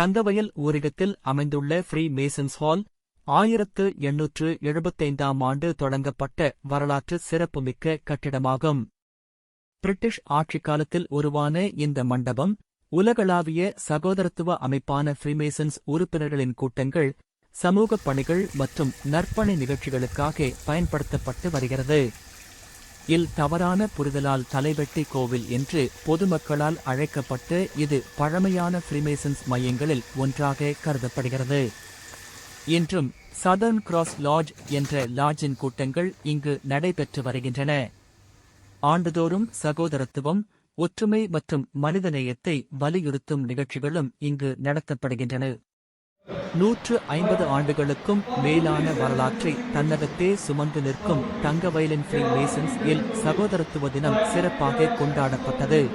தங்கவயல் ஊரகத்தில் அமைந்துள்ள free masons hall 1875ஆம் ஆண்டு தொடங்கப்பட்ட வரலாற்று சிறப்புமிக்க கட்டிடமாகும். பிரிட்டிஷ் ஆட்சிக் காலத்தில் உருவான இந்த மண்டபம் உலகளாவிய சகோதரத்துவ அமைப்பான ஃப்ரீமேசன்ஸ் உறுப்பினர்களின் கூட்டங்கள், சமூகப் பணிகள் மற்றும் நற்பணி நிகழ்ச்சிகளுக்காக பயன்படுத்தப்பட்டு வருகிறது. தவறான புரிதலால் தலைவெட்டி கோவில் என்று பொதுமக்களால் அழைக்கப்பட்டு இது பழமையான ஃப்ரீமேசன்ஸ் மையங்களில் ஒன்றாக கருதப்படுகிறது. இன்றும் சதர்ன் கிராஸ் லாட்ஜ் என்ற லாட்ஜின் கூட்டங்கள் இங்கு நடைபெற்று வருகின்றன. ஆண்டுதோறும் சகோதரத்துவம், ஒற்றுமை மற்றும் மனிதநேயத்தை வலியுறுத்தும் நிகழ்ச்சிகளும் இங்கு நடத்தப்படுகின்றன. 150 ஆண்டுகளுக்கும் மேலான வரலாற்றை தன்னகத்தே சுமந்து நிற்கும் தங்கவயலின் ஃப்ரீ மேசன்ஸ் இல் சகோதரத்துவ தினம் சிறப்பாக கொண்டாடப்பட்டது.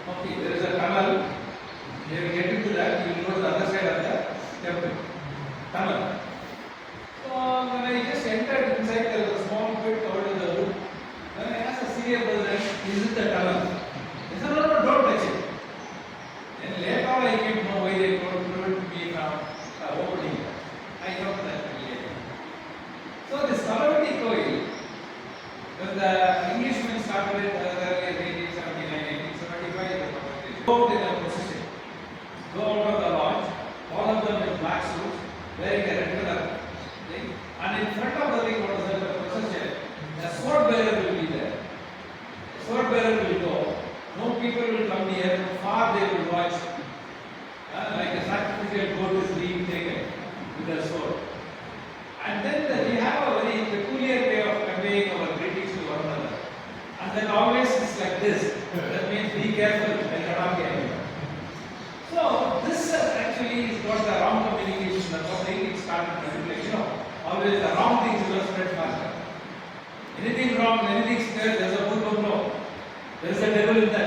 Okay, there is a tunnel. When we get into that, you will go to the other side of the temple. Tunnel. So when I just entered inside, there was a small pit covered in the wood. Then I asked the senior brother, "Is it the tunnel?" He said, "No, no, don't touch it." Then later on, I came to know why they prevent me from opening. I got that later. So this Salavati Koil, when the Englishmen started it, go out in a procession, go out of the lodge, all of them with black suits, wearing a red color thing, and in front of the ring, what is the procession? A sword bearer will be there. The sword bearer will go. No people will come near. From far they will watch, like a sacrificial goat is being taken with a sword. And then we have a very peculiar way of conveying our greetings to one another. And then always it's like this. That means be careful and not careful. So this actually is what the wrong communication. That's what it started to reflect. Always the wrong things will spread faster. Anything wrong, anything spread, there's a boom, no. There is a devil in that.